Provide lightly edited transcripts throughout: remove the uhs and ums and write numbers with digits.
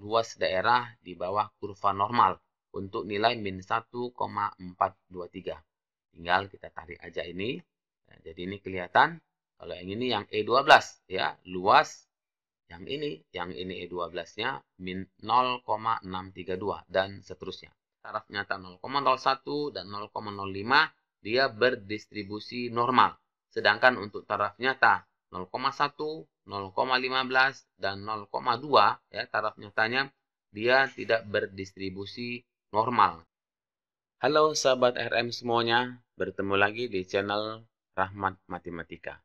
luas daerah di bawah kurva normal untuk nilai min 1,423. Tinggal kita tarik aja ini. Nah, jadi ini kelihatan. Kalau yang ini yang E12 ya, luas. Yang ini E12-nya min 0,632 dan seterusnya. Taraf nyata 0,01 dan 0,05 dia berdistribusi normal. Sedangkan untuk taraf nyata 0,1, 0,15 dan 0,2 ya, taraf nyatanya dia tidak berdistribusi normal. Halo sahabat RM semuanya, bertemu lagi di channel Rahmat Matematika.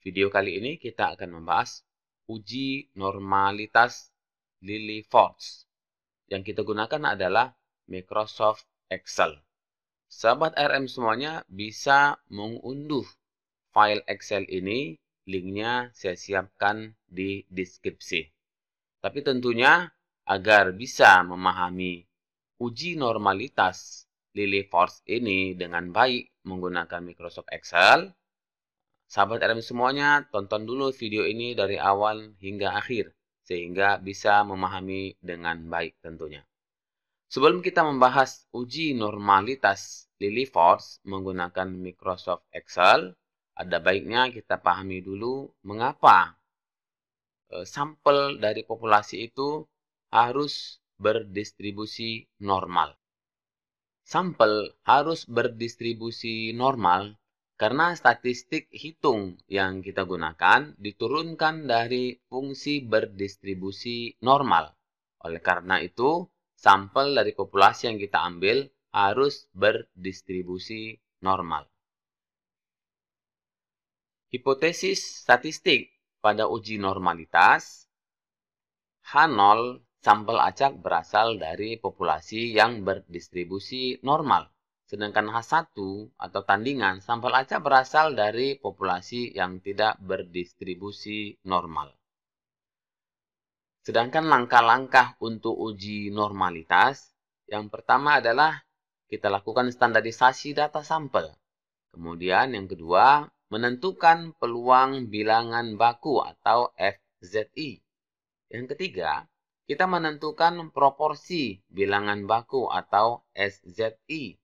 Video kali ini kita akan membahas uji normalitas Lilliefors. Yang kita gunakan adalah Microsoft Excel. Sahabat RM semuanya bisa mengunduh file Excel ini, linknya saya siapkan di deskripsi. Tapi tentunya agar bisa memahami uji normalitas Lilliefors ini dengan baik menggunakan Microsoft Excel, sahabat RM semuanya, tonton dulu video ini dari awal hingga akhir, sehingga bisa memahami dengan baik tentunya. Sebelum kita membahas uji normalitas Lilliefors menggunakan Microsoft Excel, ada baiknya kita pahami dulu mengapa sampel dari populasi itu harus berdistribusi normal. Sampel harus berdistribusi normal karena statistik hitung yang kita gunakan diturunkan dari fungsi berdistribusi normal. Oleh karena itu, sampel dari populasi yang kita ambil harus berdistribusi normal. Hipotesis statistik pada uji normalitas, H0 sampel acak berasal dari populasi yang berdistribusi normal. Sedangkan H1 atau tandingan sampel acak berasal dari populasi yang tidak berdistribusi normal. Sedangkan langkah-langkah untuk uji normalitas, yang pertama adalah kita lakukan standarisasi data sampel. Kemudian yang kedua, menentukan peluang bilangan baku atau FZI. Yang ketiga, kita menentukan proporsi bilangan baku atau SZI.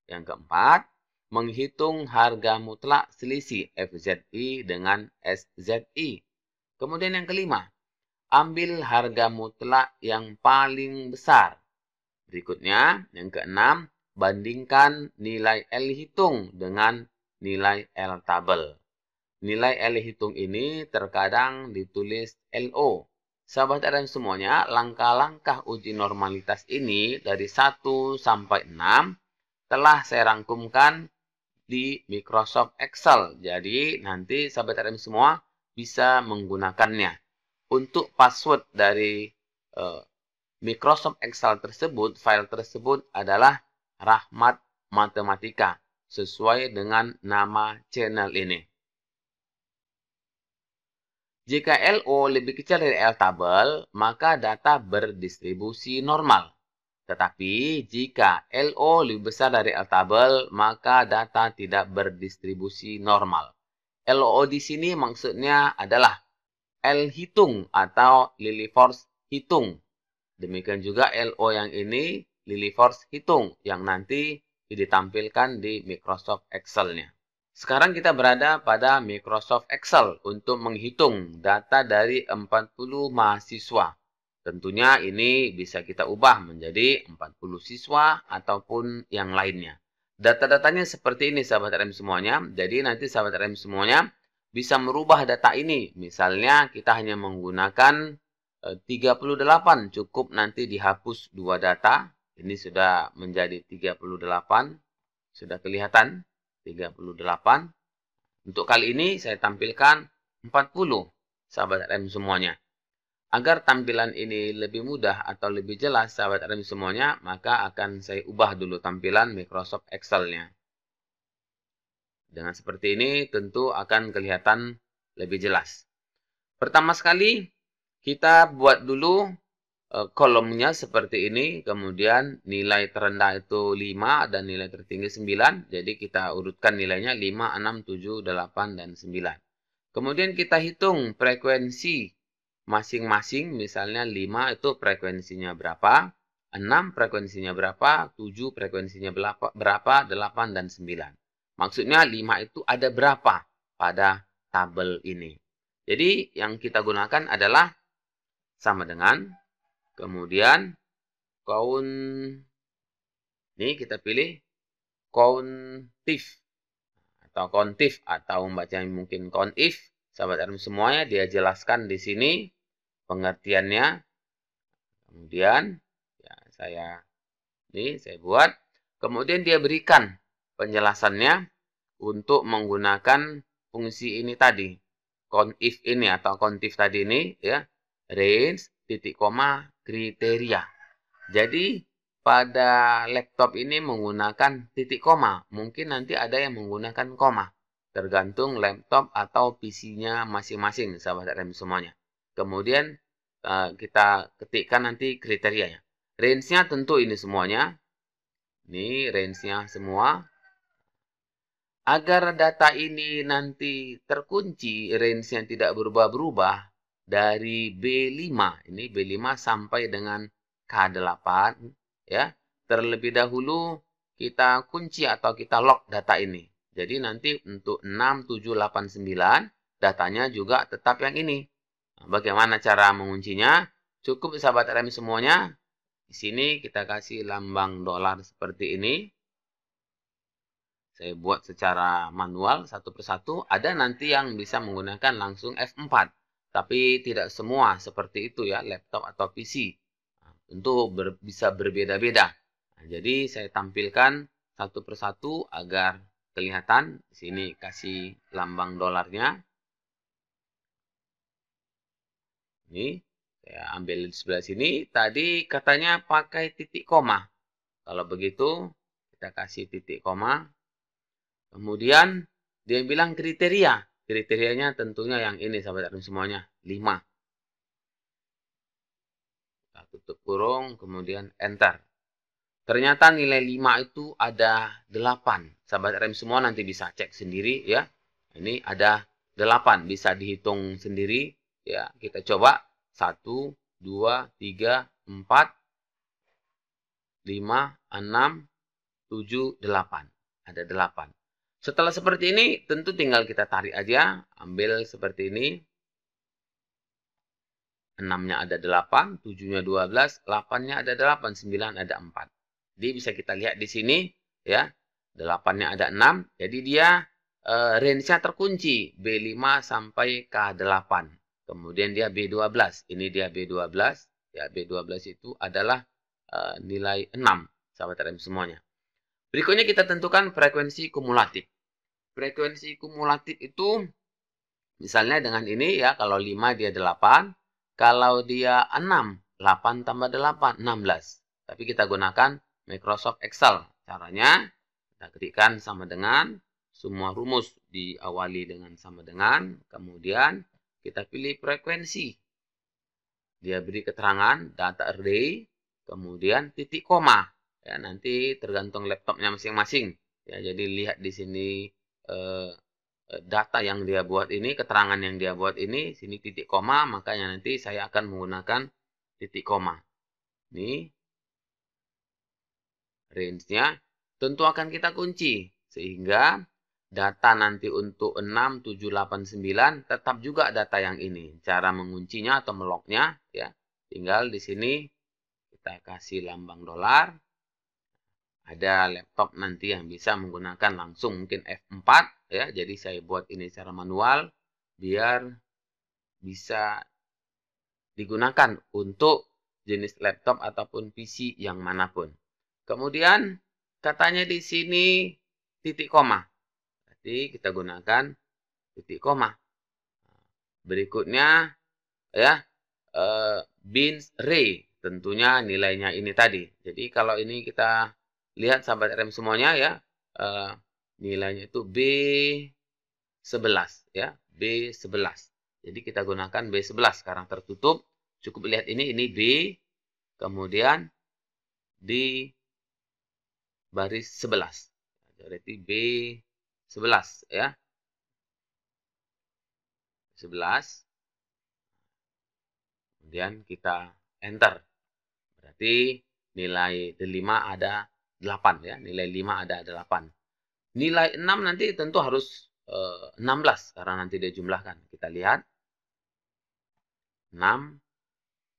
Yang keempat, menghitung harga mutlak selisih FZI dengan SZI. Kemudian yang kelima, ambil harga mutlak yang paling besar. Berikutnya, yang keenam, bandingkan nilai L hitung dengan nilai L tabel. Nilai L hitung ini terkadang ditulis LO. Sahabat RM semuanya, langkah-langkah uji normalitas ini dari 1 sampai 6 telah saya rangkumkan di Microsoft Excel. Jadi nanti sahabat RM semua bisa menggunakannya. Untuk password dari Microsoft Excel tersebut, file tersebut adalah Rahmat Matematika, sesuai dengan nama channel ini. Jika LO lebih kecil dari L tabel, maka data berdistribusi normal. Tetapi jika LO lebih besar dari L tabel, maka data tidak berdistribusi normal. LO di sini maksudnya adalah L hitung atau Lilliefors hitung. Demikian juga LO yang ini Lilliefors hitung yang nanti ditampilkan di Microsoft Excel-nya. Sekarang kita berada pada Microsoft Excel untuk menghitung data dari 40 mahasiswa. Tentunya ini bisa kita ubah menjadi 40 siswa ataupun yang lainnya. Data-datanya seperti ini sahabat RM semuanya. Jadi nanti sahabat RM semuanya bisa merubah data ini. Misalnya kita hanya menggunakan 38, cukup nanti dihapus 2 data. Ini sudah menjadi 38. Sudah kelihatan 38. Untuk kali ini saya tampilkan 40 sahabat RM semuanya. Agar tampilan ini lebih mudah atau lebih jelas sahabat RM semuanya, maka akan saya ubah dulu tampilan Microsoft Excel-nya. Dengan seperti ini tentu akan kelihatan lebih jelas. Pertama sekali kita buat dulu kolomnya seperti ini, kemudian nilai terendah itu 5 dan nilai tertinggi 9. Jadi kita urutkan nilainya 5, 6, 7, 8, dan 9. Kemudian kita hitung frekuensi masing-masing, misalnya 5 itu frekuensinya berapa, 6 frekuensinya berapa, 7 frekuensinya berapa, 8 dan 9. Maksudnya 5 itu ada berapa pada tabel ini. Jadi yang kita gunakan adalah sama dengan, kemudian count, ini kita pilih countif atau countif atau membacanya mungkin countif. Sahabat RM semuanya dia jelaskan di sini pengertiannya. Kemudian ya saya buat. Kemudian dia berikan penjelasannya untuk menggunakan fungsi ini tadi. Countif ini atau countif tadi ini ya. Range, titik koma, kriteria. Jadi pada laptop ini menggunakan titik koma. Mungkin nanti ada yang menggunakan koma. Tergantung laptop atau PC-nya masing-masing, sahabat RM semuanya. Kemudian kita ketikkan nanti kriterianya. Range-nya tentu ini semuanya. Ini range-nya semua. Agar data ini nanti terkunci, range-nya tidak berubah-berubah dari B5. Ini B5 sampai dengan K8. Ya, terlebih dahulu kita kunci atau kita lock data ini. Jadi nanti untuk 6, 7, 8, 9 datanya juga tetap yang ini. Nah, bagaimana cara menguncinya? Cukup sahabat RM semuanya. Di sini kita kasih lambang dolar seperti ini. Saya buat secara manual satu persatu. Ada nanti yang bisa menggunakan langsung F4. Tapi tidak semua seperti itu ya, laptop atau PC. Tentu bisa berbeda-beda. Nah, jadi saya tampilkan satu persatu agar kelihatan. Di sini kasih lambang dolarnya. Ini saya ambil di sebelah sini. Tadi katanya pakai titik koma. Kalau begitu kita kasih titik koma. Kemudian dia bilang kriteria. Kriterianya tentunya yang ini sahabat semuanya. 5. Kita tutup kurung, kemudian enter. Ternyata nilai 5 itu ada 8. Sahabat RM semua nanti bisa cek sendiri ya. Ini ada 8. Bisa dihitung sendiri. Ya, kita coba. 1, 2, 3, 4, 5, 6, 7, 8. Ada 8. Setelah seperti ini, tentu tinggal kita tarik aja. Ambil seperti ini. 6-nya ada 8, 7-nya 12, 8-nya ada 8, 9 ada 4. Jadi bisa kita lihat di sini, ya. 8-nya ada 6, jadi dia range-nya terkunci. B5 sampai K8. Kemudian dia B12. Ini dia B12. Ya, B12 itu adalah nilai 6, sahabat RM semuanya. Berikutnya kita tentukan frekuensi kumulatif. Frekuensi kumulatif itu misalnya dengan ini ya, kalau 5 dia 8, kalau dia 6, 8 tambah 8, 16. Tapi kita gunakan Microsoft Excel. Caranya kita ketikkan sama dengan, semua rumus diawali dengan sama dengan, kemudian kita pilih frekuensi. Dia beri keterangan data array, kemudian titik koma. Ya, nanti tergantung laptopnya masing-masing. Ya, jadi lihat di sini data yang dia buat ini, keterangan yang dia buat ini, sini titik koma, makanya nanti saya akan menggunakan titik koma. Ini range-nya tentu akan kita kunci, sehingga data nanti untuk 6, 7, 8, 9 tetap juga data yang ini. Cara menguncinya atau melocknya ya, tinggal di sini kita kasih lambang dolar. Ada laptop nanti yang bisa menggunakan langsung mungkin F4 ya. Jadi saya buat ini secara manual biar bisa digunakan untuk jenis laptop ataupun PC yang manapun. Kemudian katanya di sini titik koma. Jadi kita gunakan titik koma. Berikutnya ya bins ray, tentunya nilainya ini tadi. Jadi kalau ini kita lihat sahabat RM semuanya ya, nilainya itu B11 ya, B11. Jadi kita gunakan B11 sekarang tertutup. Cukup lihat ini B, kemudian di baris 11. Berarti B11 ya. 11. Kemudian kita enter. Berarti nilai 5 ada 8 ya. Nilai 5 ada 8. Nilai 6 nanti tentu harus 16 karena nanti dia jumlahkan. Kita lihat 6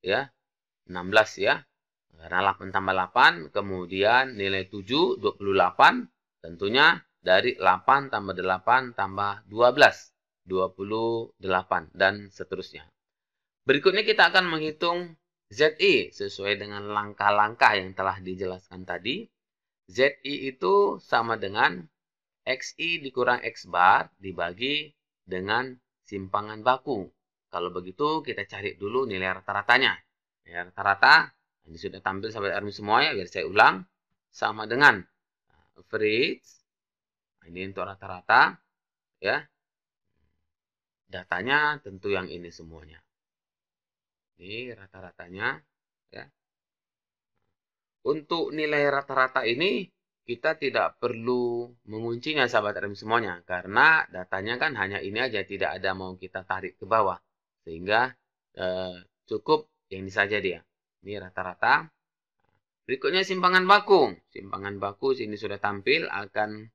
ya. 16 ya. Karena 8 tambah 8, kemudian nilai 7 28. Tentunya dari 8 tambah 8 tambah 12 28 dan seterusnya. Berikutnya kita akan menghitung ZI sesuai dengan langkah-langkah yang telah dijelaskan tadi. ZI itu sama dengan XI dikurang X bar dibagi dengan simpangan baku. Kalau begitu kita cari dulu nilai rata-ratanya. Nilai rata-rata ini sudah tampil sahabat army semua ya, biar saya ulang. Sama dengan average. Ini untuk rata-rata ya. Datanya tentu yang ini semuanya. Ini rata-ratanya ya. Untuk nilai rata-rata ini kita tidak perlu menguncinya sahabat RM semuanya karena datanya kan hanya ini aja, tidak ada mau kita tarik ke bawah sehingga cukup yang ini saja dia. Ini rata-rata. Berikutnya simpangan baku. Simpangan baku sini sudah tampil, akan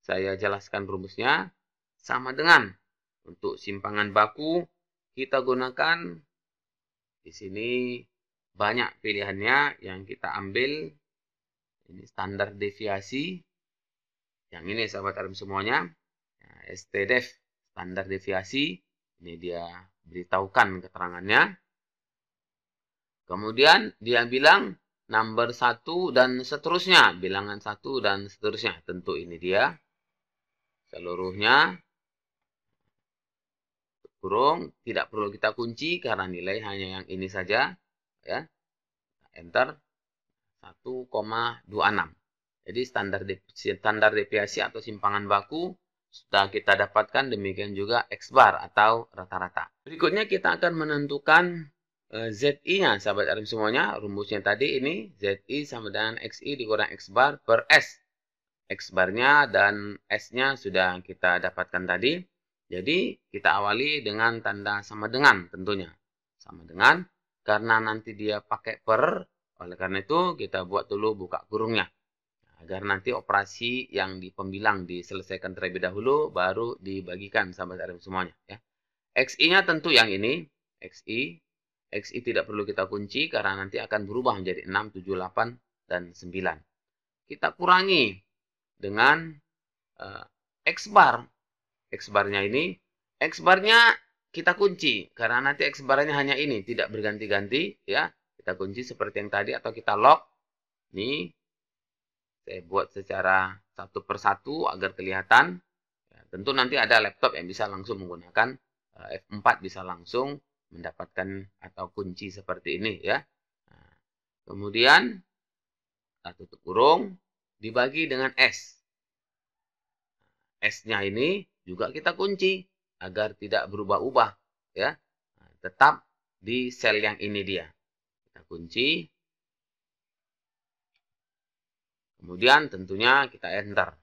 saya jelaskan rumusnya. Sama dengan untuk simpangan baku kita gunakan di sini banyak pilihannya yang kita ambil. Ini standar deviasi. Yang ini sahabat RM semuanya. STDEV standar deviasi. Ini dia beritahukan keterangannya. Kemudian dia bilang number 1 dan seterusnya. Bilangan 1 dan seterusnya. Tentu ini dia. Seluruhnya. Kurung. Tidak perlu kita kunci karena nilai hanya yang ini saja. Ya. Enter. 1,26. Jadi standar deviasi atau simpangan baku sudah kita dapatkan, demikian juga X bar atau rata-rata. Berikutnya kita akan menentukan ZI-nya sahabat RM semuanya. Rumusnya tadi ini ZI sama dengan XI dikurang X bar per S. X barnya dan S-nya sudah kita dapatkan tadi. Jadi kita awali dengan tanda sama dengan tentunya. Sama dengan karena nanti dia pakai per. Oleh karena itu kita buat dulu buka kurungnya. Agar nanti operasi yang di pembilang diselesaikan terlebih dahulu baru dibagikan sahabat RM semuanya ya. XI-nya tentu yang ini, XI. XI tidak perlu kita kunci karena nanti akan berubah menjadi 6, 7, 8 dan 9. Kita kurangi dengan X bar. X barnya ini, X barnya kita kunci karena nanti X barnya hanya ini, tidak berganti-ganti ya. Kita kunci seperti yang tadi atau kita lock. Ini saya buat secara satu persatu agar kelihatan. Ya, tentu nanti ada laptop yang bisa langsung menggunakan F4 bisa langsung mendapatkan atau kunci seperti ini ya. Nah, kemudian kita tutup kurung dibagi dengan S. S-nya ini juga kita kunci agar tidak berubah-ubah ya. Nah, tetap di sel yang ini dia. Kita kunci. Kemudian tentunya kita enter.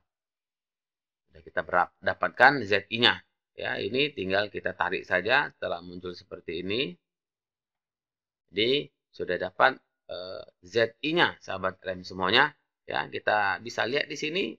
Sudah kita dapatkan ZI-nya. Ya, ini tinggal kita tarik saja setelah muncul seperti ini. Jadi sudah dapat ZI-nya sahabat RM semuanya. Ya, kita bisa lihat di sini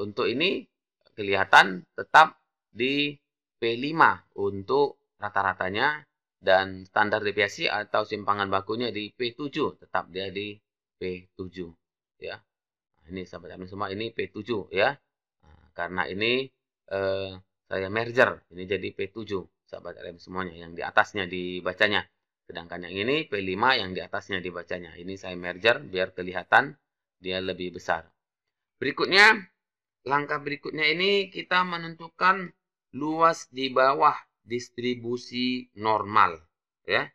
untuk ini kelihatan tetap di P5 untuk rata-ratanya dan standar deviasi atau simpangan bakunya di P7, tetap dia di P7 ya. Nah, ini sahabat RM semua ini P7 ya. Nah, karena ini saya merger, ini jadi P7 sahabat RM semuanya, yang di atasnya dibacanya. Sedangkan yang ini P5 yang di atasnya dibacanya. Ini saya merger biar kelihatan dia lebih besar. Berikutnya, langkah berikutnya ini kita menentukan luas di bawah distribusi normal. Ya.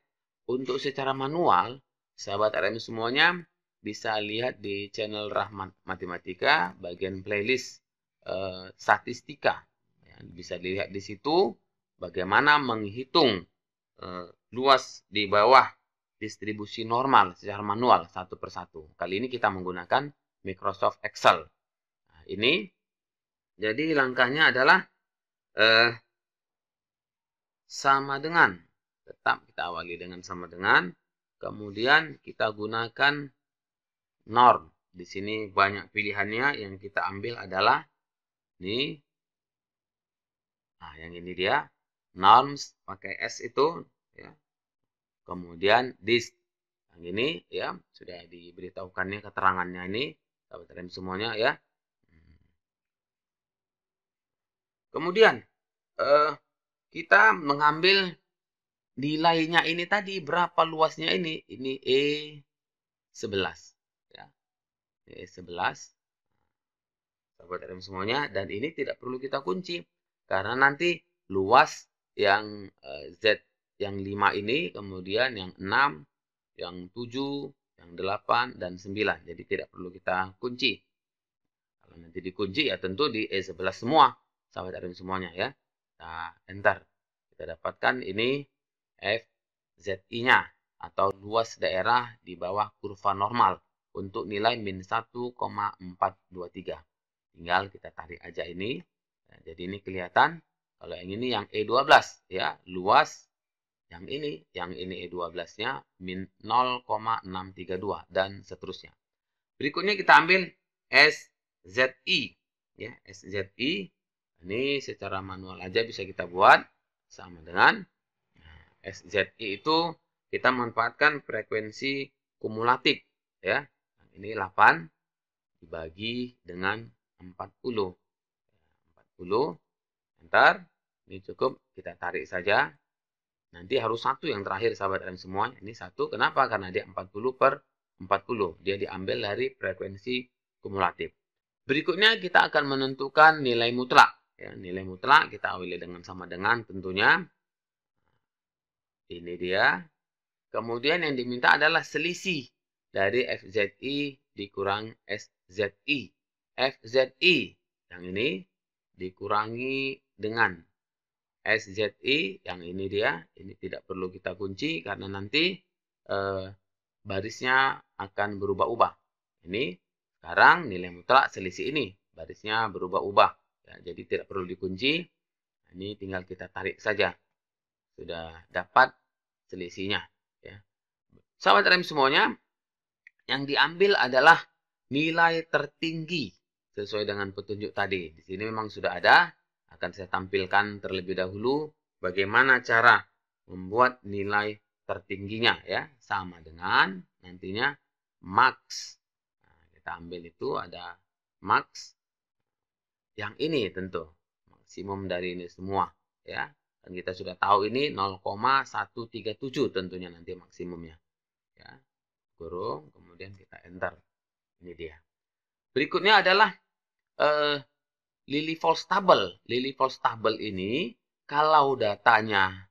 Untuk secara manual, sahabat RM semuanya bisa lihat di channel Rahmat Matematika bagian playlist statistika. Ya, bisa dilihat di situ bagaimana menghitung luas di bawah distribusi normal secara manual satu persatu. Kali ini kita menggunakan Microsoft Excel. Nah, ini jadi langkahnya adalah sama dengan tetap kita awali dengan sama dengan. Kemudian kita gunakan norm. Di sini banyak pilihannya, yang kita ambil adalah ini. Nah, yang ini dia. Norms pakai S itu ya. Kemudian this. Yang ini ya, sudah diberitahukannya keterangannya ini, sahabat RM semuanya ya. Kemudian kita mengambil nilainya ini tadi, berapa luasnya ini? Ini E11 ya. E11. Sahabat RM semuanya, dan ini tidak perlu kita kunci karena nanti luas yang Z yang 5 ini, kemudian yang 6, yang 7, yang 8 dan 9. Jadi tidak perlu kita kunci. Kalau nanti dikunci ya tentu di E11 semua, sahabat RM semuanya ya. Nah, enter. Kita dapatkan ini FZI-nya atau luas daerah di bawah kurva normal untuk nilai min 1,423. Tinggal kita tarik aja ini. Nah, jadi ini kelihatan. Kalau yang ini yang E12 ya, luas yang ini E12-nya min 0,632 dan seterusnya. Berikutnya kita ambil SZI ya, SZI. Ini secara manual aja bisa kita buat sama dengan SZI itu kita manfaatkan frekuensi kumulatif ya. Ini 8 dibagi dengan 40. 40. Enter. Ini cukup, kita tarik saja. Nanti harus 1 yang terakhir sahabat RM semua. Ini 1. Kenapa? Karena dia 40/40. Dia diambil dari frekuensi kumulatif. Berikutnya kita akan menentukan nilai mutlak. Ya, nilai mutlak kita awali dengan sama dengan tentunya. Ini dia. Kemudian yang diminta adalah selisih dari FZI dikurang SZI. FZI yang ini dikurangi dengan SZI, yang ini dia. Ini tidak perlu kita kunci karena nanti barisnya akan berubah-ubah. Ini sekarang nilai mutlak selisih ini. Barisnya berubah-ubah. Ya, jadi tidak perlu dikunci. Ini tinggal kita tarik saja. Sudah dapat selisihnya. Ya. Sahabat RM semuanya, yang diambil adalah nilai tertinggi sesuai dengan petunjuk tadi. Di sini memang sudah ada. Akan saya tampilkan terlebih dahulu bagaimana cara membuat nilai tertingginya ya, sama dengan nantinya max. Nah, kita ambil itu ada max. Yang ini tentu maksimum dari ini semua ya. Dan kita sudah tahu ini 0,137 tentunya nanti maksimumnya. Ya. Kurung, kemudian kita enter. Ini dia. Berikutnya adalah Lily-Volz table. Lily-Volz table ini kalau datanya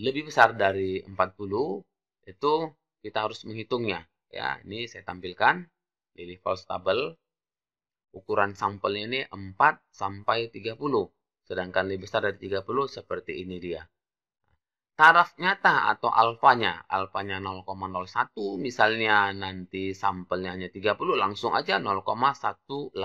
lebih besar dari 40 itu kita harus menghitungnya ya. Ini saya tampilkan Lily-Volz table. Ukuran sampelnya ini 4 sampai 30. Sedangkan lebih besar dari 30 seperti ini dia. Taraf nyata atau alfanya 0,01 misalnya, nanti sampelnya hanya 30, langsung aja 0,187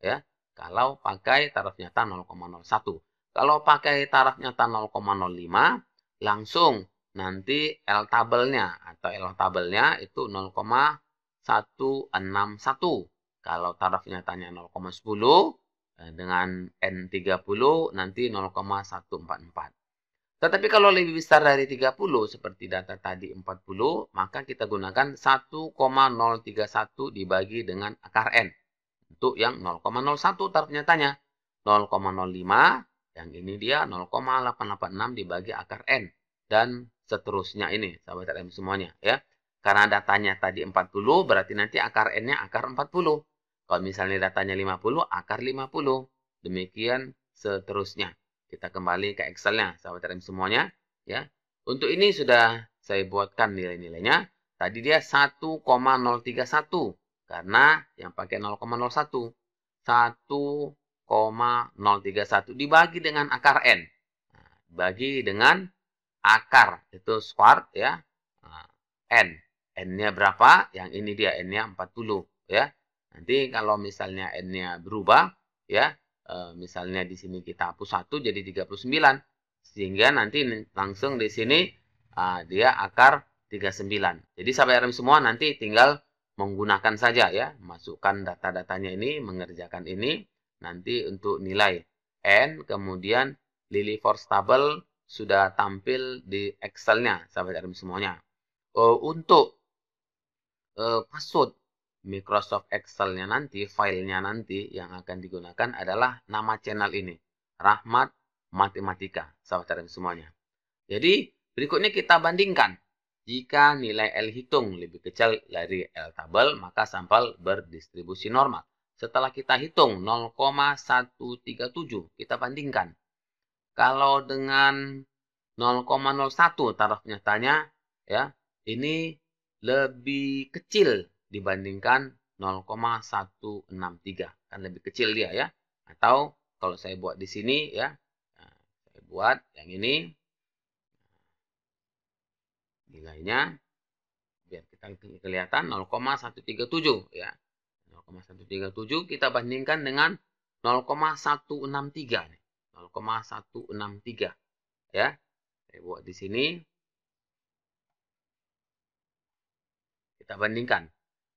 ya. Kalau pakai taraf nyata 0,01. Kalau pakai taraf nyata 0,05, langsung nanti L tabelnya atau L tabelnya itu 0,161. Kalau taraf nyatanya 0,10 dengan N30 nanti 0,144. Tetapi kalau lebih besar dari 30 seperti data tadi 40, maka kita gunakan 1,031 dibagi dengan akar N. Untuk yang 0,01 taraf nyatanya. 0,05, yang ini dia 0,886 dibagi akar N. Dan seterusnya ini, sahabat RM semuanya ya. Karena datanya tadi 40, berarti nanti akar N-nya akar 40. Kalau misalnya datanya 50, akar 50. Demikian seterusnya. Kita kembali ke Excel-nya, sahabat RM semuanya. Ya. Untuk ini sudah saya buatkan nilai-nilainya. Tadi dia 1,031. Karena yang pakai 0,01. 1,031 dibagi dengan akar N. Nah, bagi dengan akar. Itu square ya. Nah, N. N-nya berapa? Yang ini dia. N-nya 40. Ya. Nanti kalau misalnya N-nya berubah. Ya. Misalnya di sini kita hapus 1 jadi 39. Sehingga nanti langsung di sini dia akar 39. Jadi sahabat RM semua nanti tinggal menggunakan saja ya. Masukkan data-datanya ini, mengerjakan ini. Nanti untuk nilai N, kemudian Lily for Stable sudah tampil di Excel-nya, sahabat RM semuanya. Untuk password Microsoft Excel-nya nanti, filenya nanti yang akan digunakan adalah nama channel ini, Rahmat Matematika, sahabat RM semuanya. Jadi, berikutnya kita bandingkan. Jika nilai L hitung lebih kecil dari L tabel, maka sampel berdistribusi normal. Setelah kita hitung 0,137, kita bandingkan. Kalau dengan 0,01 taraf nyatanya, ya, ini lebih kecil dibandingkan 0,163. Kan lebih kecil dia ya. Atau kalau saya buat di sini ya, saya buat yang ini. Nilainya biar kita kelihatan 0,137 ya. 0,137 kita bandingkan dengan 0,163 nih. 0,163 ya. Saya buat di sini. Kita bandingkan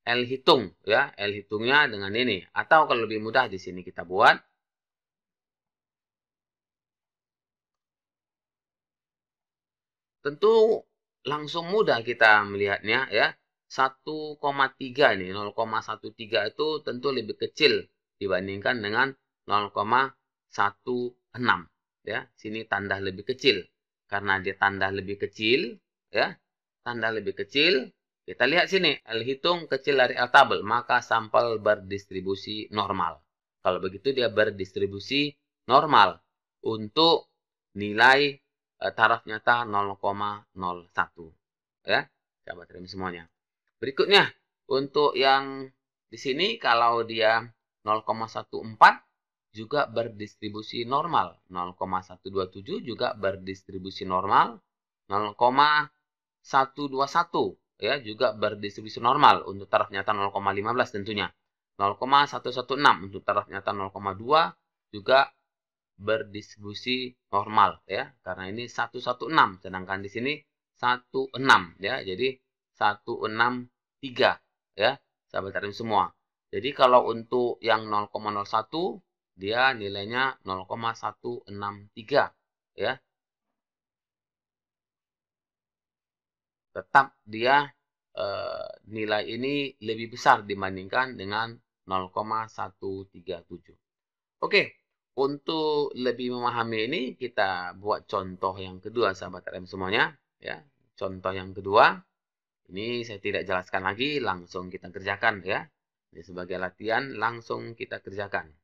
L hitung ya, L hitungnya dengan ini. Atau kalau lebih mudah di sini kita buat tentu langsung mudah kita melihatnya ya. 1,3 nih, 0,13 itu tentu lebih kecil dibandingkan dengan 0,16 ya. Sini tanda lebih kecil. Karena dia tanda lebih kecil ya. Tanda lebih kecil, kita lihat sini, L hitung kecil dari L tabel, maka sampel berdistribusi normal. Kalau begitu dia berdistribusi normal untuk nilai taraf nyata 0,01 ya, sahabat RM semuanya. Berikutnya untuk yang di sini kalau dia 0,14 juga berdistribusi normal, 0,127 juga berdistribusi normal, 0,121 ya juga berdistribusi normal untuk taraf nyata 0,15 tentunya. 0,116 untuk taraf nyata 0,2 juga berdistribusi normal ya, karena ini 116 sedangkan di sini 16 ya. Jadi 163 ya, sahabat RM semua. Jadi kalau untuk yang 0,01 dia nilainya 0,163 ya. Tetap dia nilai ini lebih besar dibandingkan dengan 0,137. Oke, untuk lebih memahami ini kita buat contoh yang kedua sahabat RM semuanya ya. Contoh yang kedua ini saya tidak jelaskan lagi, langsung kita kerjakan ya. Ini sebagai latihan langsung kita kerjakan.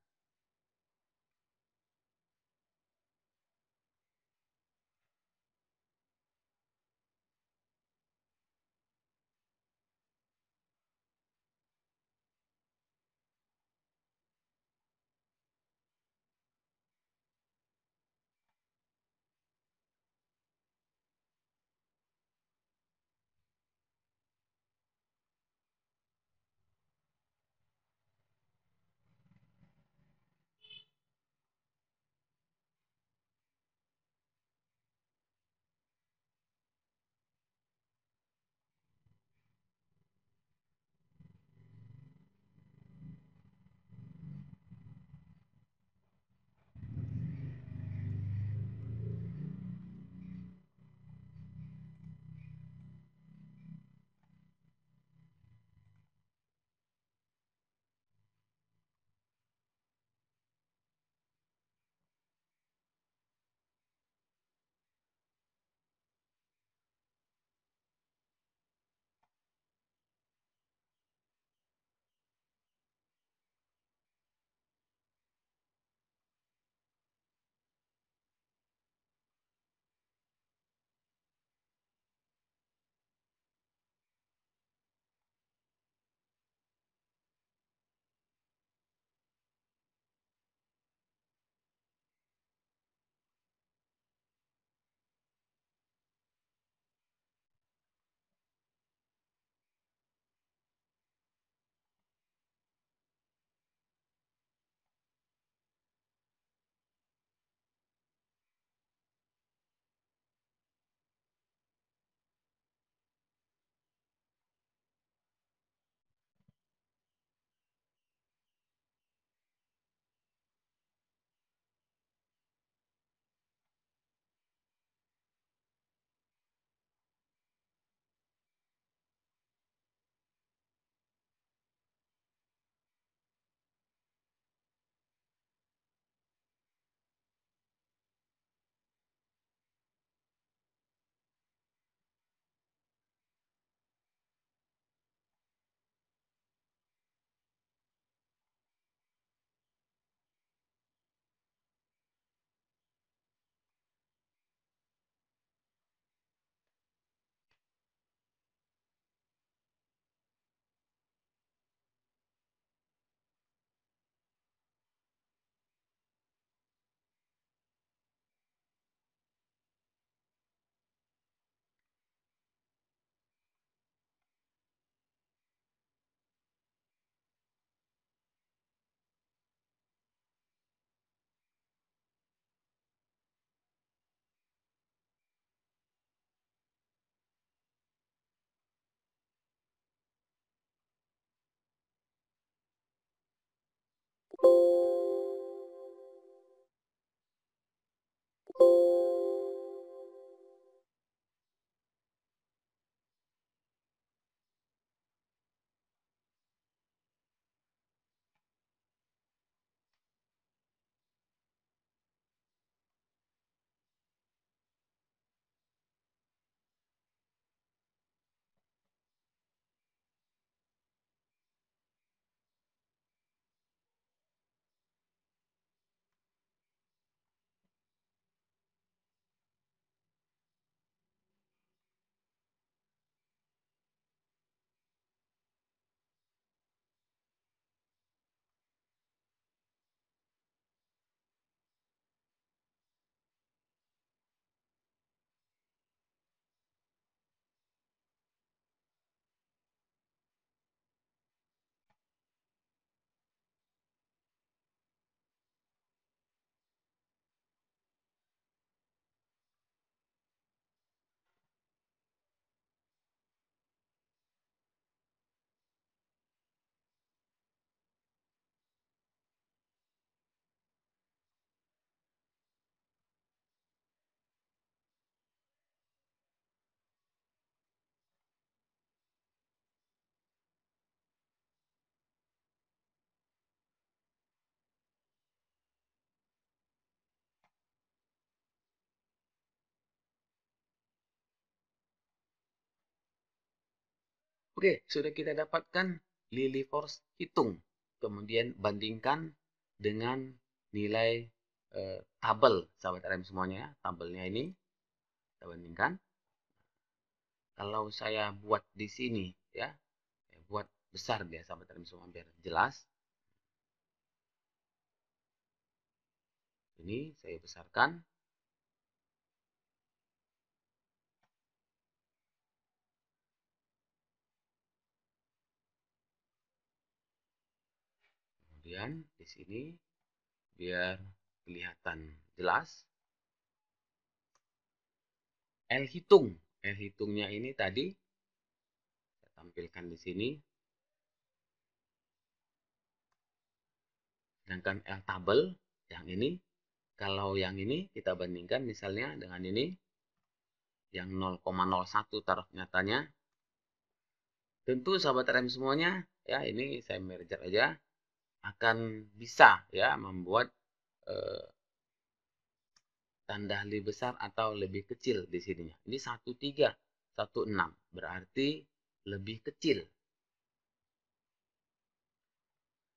Oke, sudah kita dapatkan Lillie force hitung. Kemudian bandingkan dengan nilai tabel, sahabat RM semuanya. Tabelnya ini kita bandingkan. Kalau saya buat di sini, ya, buat besar dia, sahabat RM semua, biar jelas. Ini saya besarkan. Kemudian di sini biar kelihatan jelas. L hitung. L hitungnya ini tadi saya tampilkan di sini. Sedangkan L tabel yang ini, kalau yang ini kita bandingkan misalnya dengan ini yang 0,01 taraf nyatanya. Tentu sahabat RM semuanya, ya ini saya merger aja, akan bisa ya membuat tanda lebih besar atau lebih kecil di sininya. Ini 13, 16 berarti lebih kecil.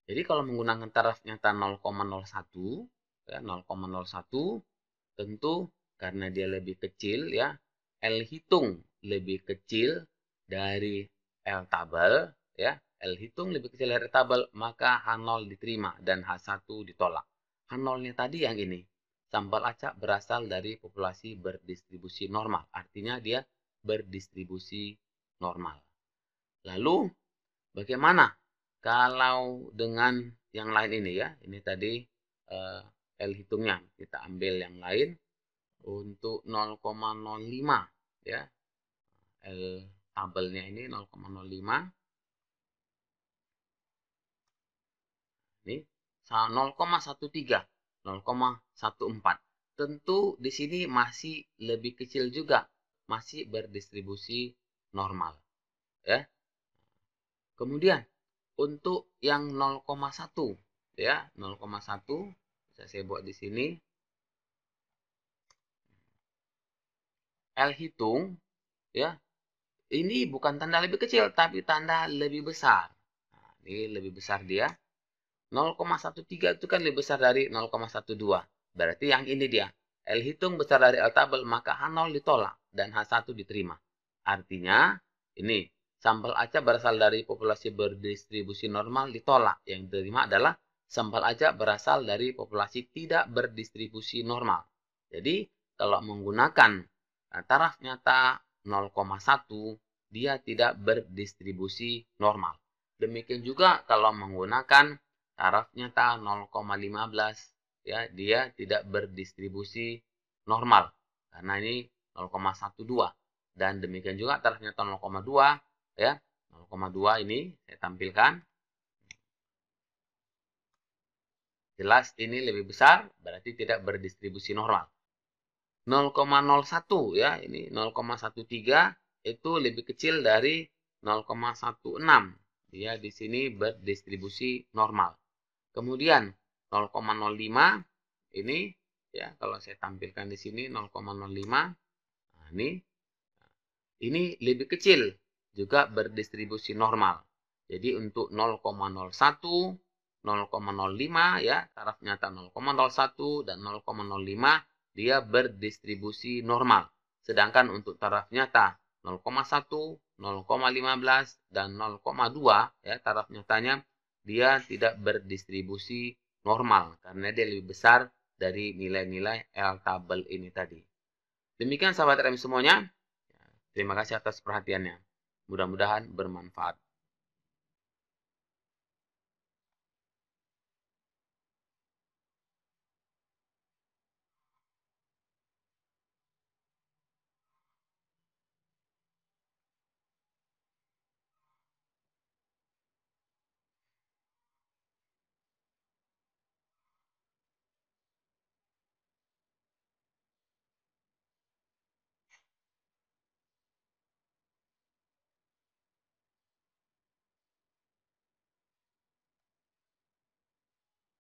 Jadi kalau menggunakan taraf nyata 0,01 ya 0,01 tentu karena dia lebih kecil ya, L hitung lebih kecil dari L tabel ya. L hitung lebih kecil dari tabel, maka H0 diterima dan H1 ditolak. H0-nya tadi yang ini. Sampel acak berasal dari populasi berdistribusi normal. Artinya dia berdistribusi normal. Lalu bagaimana kalau dengan yang lain ini ya? Ini tadi L hitungnya. Kita ambil yang lain untuk 0,05 ya. L tabelnya ini 0,05. Ini 0,13, 0,14. Tentu di sini masih lebih kecil juga, masih berdistribusi normal, ya. Kemudian untuk yang 0,1 ya, 0,1 bisa saya buat di sini. L hitung ya. Ini bukan tanda lebih kecil tapi tanda lebih besar. Nah, ini lebih besar dia. 0,13 itu kan lebih besar dari 0,12. Berarti yang ini dia. L hitung besar dari L tabel, maka H0 ditolak dan H1 diterima. Artinya, ini sampel acak berasal dari populasi berdistribusi normal ditolak. Yang diterima adalah sampel acak berasal dari populasi tidak berdistribusi normal. Jadi, kalau menggunakan taraf nyata 0,1, dia tidak berdistribusi normal. Demikian juga kalau menggunakan taraf nyata 0,15 ya, dia tidak berdistribusi normal karena ini 0,12 dan demikian juga taraf nyata 0,2 ya. 0,2 ini saya tampilkan. jelas ini lebih besar, berarti tidak berdistribusi normal. 0,01 ya, ini 0,13 itu lebih kecil dari 0,16. Dia di sini berdistribusi normal. Kemudian 0,05 ini ya, kalau saya tampilkan di sini 0,05. Nah, ini lebih kecil, juga berdistribusi normal. Jadi untuk 0,01, 0,05 ya, taraf nyata 0,01 dan 0,05 dia berdistribusi normal. Sedangkan untuk taraf nyata 0,1, 0,15 dan 0,2 ya, taraf nyatanya dia tidak berdistribusi normal karena dia lebih besar dari nilai-nilai L tabel ini tadi. Demikian sahabat RM semuanya. Terima kasih atas perhatiannya. Mudah-mudahan bermanfaat.